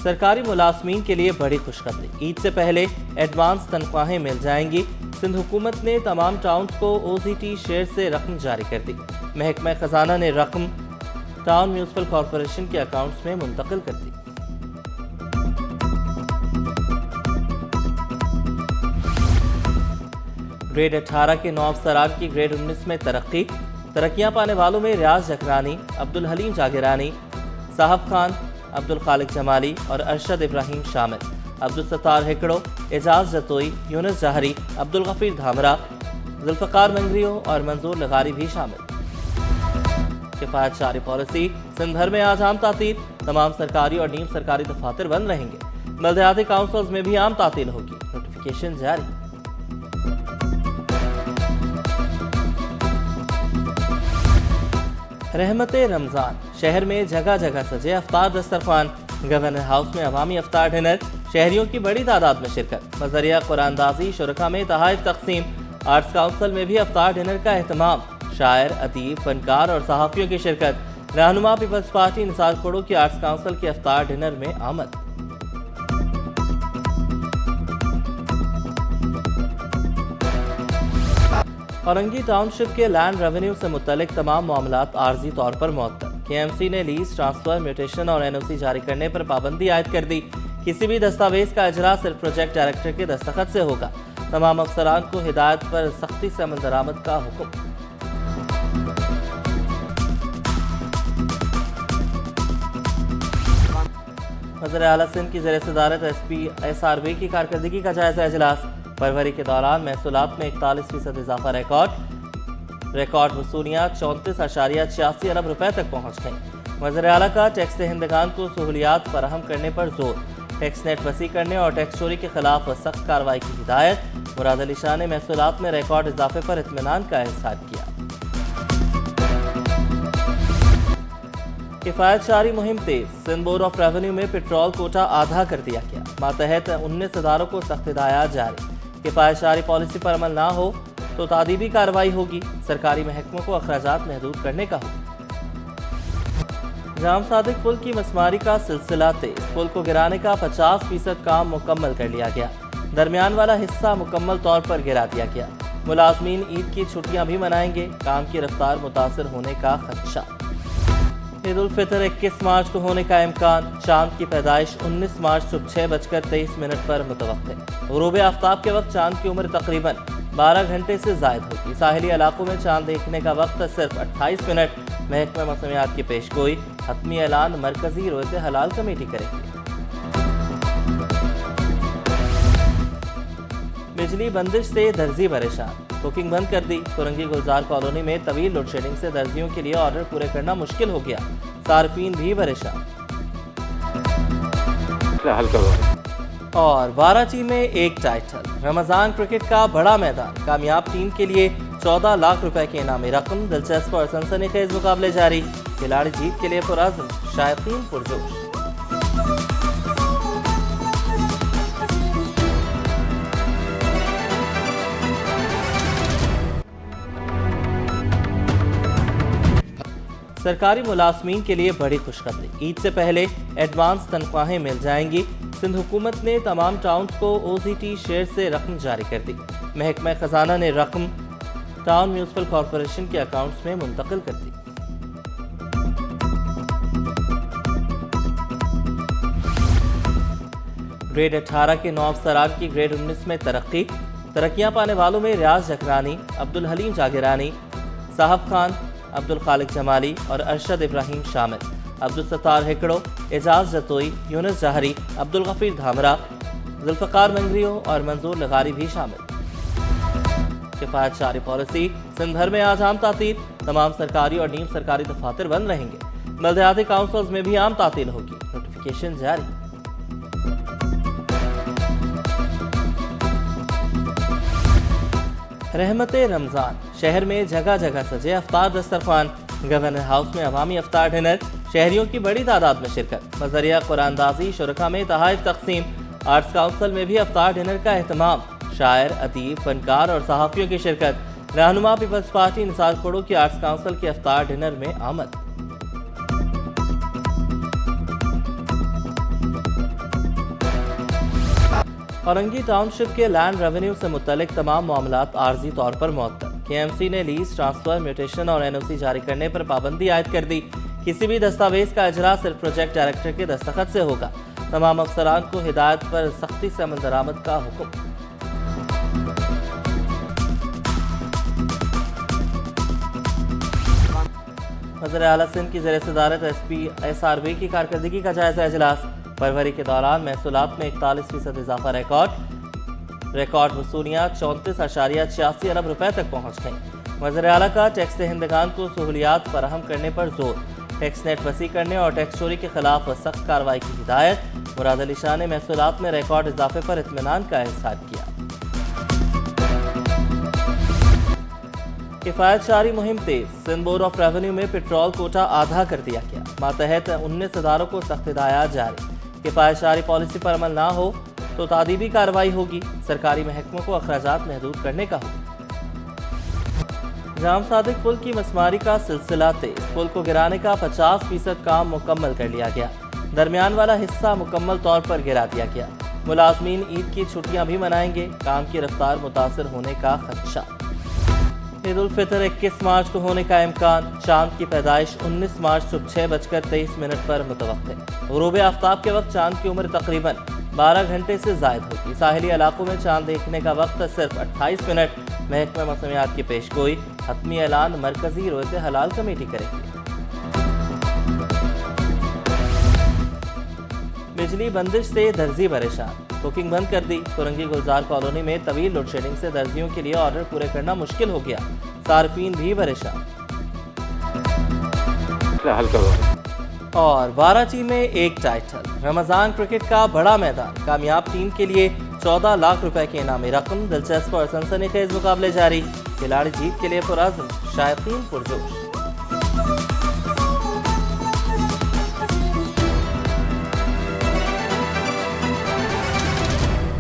सरकारी मुलाजमीन के लिए बड़ी खुशखबरी। ईद से पहले एडवांस तनख्वाहें मिल जाएंगी। सिंध हुकूमत ने तमाम टाउन्स को OCT शेयर से रकम जारी कर दी। महकमा खजाना ने रकम टाउन म्यूनसिपल कॉरपोरेशन के अकाउंट्स में मुंतकिल कर दी। ग्रेड 18 के 9 अफसरान की ग्रेड 19 में तरक्कियां पाने वालों में रियाज जकरानी, अब्दुल हलीम जागिरानी, साहब खान, अब्दुल खालिक जमाली और अरशद इब्राहिम शामिल। अब्दुल सत्तार हिकड़ो, एजाज जतोई, यूनुस जहरी, अब्दुल गफीर धामरा, जुल्फकार मंगरियो और मंजूर लगारी भी शामिल। किफायत जारी पॉलिसी। सिंध भर में आज आम तातील। तमाम सरकारी और नीम सरकारी दफातर बंद रहेंगे। बल्दियाती काउंसिल्स में भी आम तातील होगी। नोटिफिकेशन जारी। रहमते रमजान। शहर में जगह जगह सजे अफ्तार दस्तरखान। गवर्नर हाउस में अवामी अफ्तार डिनर। शहरियों की बड़ी तादाद में शिरकत। मज़रिया कुरानदाजी शुरका में तहाइफ तकसीम। आर्ट्स काउंसिल में भी अफ्तार डिनर का एहतमाम। शायर, अदीब, फनकार और सहाफ़ियों की शिरकत। रहनुमा पीपल्स पार्टी निसार खोड़ो की आर्ट्स काउंसिल के अफ्तार डिनर में आमद। औरंगी टाउनशिप के लैंड रेवेन्यू से मुतल्लिक तमाम मामलात आर्जी तौर पर मुअत्तल। KMC ने लीज, ट्रांसफर, म्यूटेशन और NOC जारी करने पर पाबंदी आयद कर दी। किसी भी दस्तावेज का इजरा सिर्फ प्रोजेक्ट डायरेक्टर के दस्तखत से होगा। तमाम अफसरान को हिदायत पर सख्ती से अमल दरामद का हुक्म। वज़ीर आला सिंध की ज़ेर सदारत SP SRB की कारकर्दगी का जायजा इजलास। फरवरी के दौरान महसूलात में 41% इजाफा रिकॉर्ड वसूलियाँ 34.86 अरब रुपए तक पहुँच गईं। वज़ीर आला का टैक्स दहिंदगान को सहूलियात फराहम करने पर जोर। टैक्स नेट वसी करने और टैक्स चोरी के खिलाफ सख्त कार्रवाई की हिदायत। मुराद अली शाह ने महसूलात में रिकॉर्ड इजाफे पर इत्मीनान का इज़हार किया। किफायत जारी मुहिम तेज। सिंध बोर्ड ऑफ रेवेन्यू में पेट्रोल कोटा आधा कर दिया गया। मातहत 19 इदारों को सख्त हिदायत जारी। किफायत जारी पॉलिसी पर अमल ना हो तो तादीबी कार्रवाई होगी। सरकारी महकमों को अखराजात महदूद करने का हुक्म। जाम सादिक पुल की मसमारी का सिलसिला तेज। पुल को गिराने का 50% काम मुकम्मल कर लिया गया। दरमियान वाला हिस्सा मुकम्मल तौर पर गिरा दिया गया। मुलाजमीन ईद की छुट्टियां भी मनाएंगे। काम की रफ्तार मुतासर होने का खदशा। ईद उल फितर 21 मार्च को होने का इम्कान। चांद की पैदाइश 19 मार्च सुबह 6:23 पर मुतवक्के। ग़ुरूब आफ्ताब के वक्त चांद की उम्र तकरीबन 12 घंटे से ज़ायद होगी। साहिली इलाकों में चांद देखने का वक्त सिर्फ 28 मिनट। महकमा मौसमियात की पेशगोई। हतमी ऐलान मरकजी रोज़े हलाल कमेटी करेगी। बिजली बंदिश से दर्जी परेशान। बुकिंग बंद कर दी। कुरंगी गुलजार कॉलोनी में तवील लोड शेडिंग से दर्जियों के लिए ऑर्डर पूरे करना मुश्किल हो गया। सार्फिन भी परेशान। और बाराची में एक टाइटल। रमजान क्रिकेट का बड़ा मैदान। कामयाब टीम के लिए 14 लाख रुपए के इनामी रकम। दिलचस्प और सनसनीखेज मुकाबले जारी। खिलाड़ी जीत के लिए पुरअज़्म, शायकीन पुरजोश। सरकारी मुलाजमीन के लिए बड़ी खुशखबरी। ईद से पहले एडवांस तनख्वाहें मिल जाएंगी। सिंध हुकूमत ने तमाम टाउन्स को OCT शेयर से रकम जारी कर दी। महकमा खजाना ने रकम टाउन म्यूनसिपल कॉरपोरेशन के अकाउंट्स में मुंतकिल कर दी। ग्रेड 18 के 9 अफसरान की ग्रेड 19 में तरक्कियां पाने वालों में रियाज जकरानी, अब्दुल हलीम जागिरानी, साहब खान, अब्दुल खालिक जमाली और अरशद इब्राहिम शामिल। अब्दुल सत्तार हिकड़ो, एजाज जतोई, यूनुस जहरी, अब्दुल गफीर धामरा, जुल्फकार मंगरियो और मंजूर लगारी भी शामिल। किफायत जारी पॉलिसी। सिंध भर में आज आम तातील। तमाम सरकारी और नीम सरकारी दफातर बंद रहेंगे। बल्दियाती काउंसिल्स में भी आम तातील होगी। नोटिफिकेशन जारी। रहमते रमजान। शहर में जगह जगह सजे अफ्तार दस्तरखान। गवर्नर हाउस में अवामी अफ्तार डिनर। शहरियों की बड़ी तादाद में शिरकत। मज़रिया कुरानदाजी शुरका में तहाइफ तकसीम। आर्ट्स काउंसिल में भी अफ्तार डिनर का एहतमाम। शायर, अदीब, फनकार और सहाफ़ियों की शिरकत। रहनुमा पीपल्स पार्टी निसार खोड़ो की आर्ट्स काउंसिल के अफ्तार डिनर में आमद। औरंगी टाउनशिप के लैंड रेवेन्यू से मुतल्लिक तमाम मामलात आर्जी तौर पर मुअत्तल। KMC ने लीज ट्रांसफर, म्यूटेशन और NOC जारी करने पर पाबंदी आयद कर दी। किसी भी दस्तावेज का इजरा सिर्फ प्रोजेक्ट डायरेक्टर के दस्तखत से होगा। तमाम अफसरान को हिदायत पर सख्ती से अमल दरामद का हुक्म। वज़ीर आला सिंध की ज़ेर सदारत SP SRB की कारकर्दगी का जायजा इजलास। फरवरी के दौरान महसूलात में 41% इजाफा रिकॉर्ड वसूलियाँ 34.86 अरब रुपए तक पहुँच गईं। वज़ीर आला का टैक्स दहिंदगान को सहूलियात फराहम करने पर जोर। टैक्स नेट वसी करने और टैक्स चोरी के खिलाफ सख्त कार्रवाई की हिदायत। मुराद अली शाह ने महसूलात में रिकॉर्ड इजाफे पर इत्मीनान का इज़हार किया। किफायत शारी मुहिम तेज। सिंध बोर्ड ऑफ रेवेन्यू में पेट्रोल कोटा आधा कर दिया गया। मातहत 19 इदारों को सख्त हिदायत जारी। किफायत शारी पॉलिसी पर अमल ना हो तो तादीबी कार्रवाई होगी। सरकारी महकमों को अखराजात महदूद करने का हुक्म। जाम सादिक पुल की मसमारी का सिलसिला तेज। पुल को गिराने का 50% काम मुकम्मल कर लिया गया। दरमियान वाला हिस्सा मुकम्मल तौर पर गिरा दिया गया। मुलाजमीन ईद की छुट्टियां भी मनाएंगे। काम की रफ्तार मुतासर होने का खदशा। ईद उल फितर 21 मार्च को होने का इम्कान। चांद की पैदाइश 19 मार्च सुबह 6:23 पर मुतवक्के। गुरूब आफ्ताब के वक्त चांद की उम्र तकरीबन 12 घंटे से जायद होगी। साहिली इलाकों में चांद देखने का वक्त सिर्फ 28 मिनट। महकमा मौसमियात की पेशगोई। हतमी ऐलान मरकजी रोज़े हलाल कमेटी करेगी। बिजली बंदिश से दर्जी परेशान। बुकिंग बंद कर दी। फुरंगी गुलजार कॉलोनी में तवील लोड शेडिंग से दर्जियों के लिए ऑर्डर पूरे करना मुश्किल हो गया। सार्फिन भी परेशान। और 12 टीम में एक टाइटल। रमजान क्रिकेट का बड़ा मैदान। कामयाब टीम के लिए 14 लाख रुपए के इनामी रकम। दिलचस्प और सनसनीखेज मुकाबले जारी। खिलाड़ी जीत के लिए पुरअज़्म, शायकीन पुरजोश।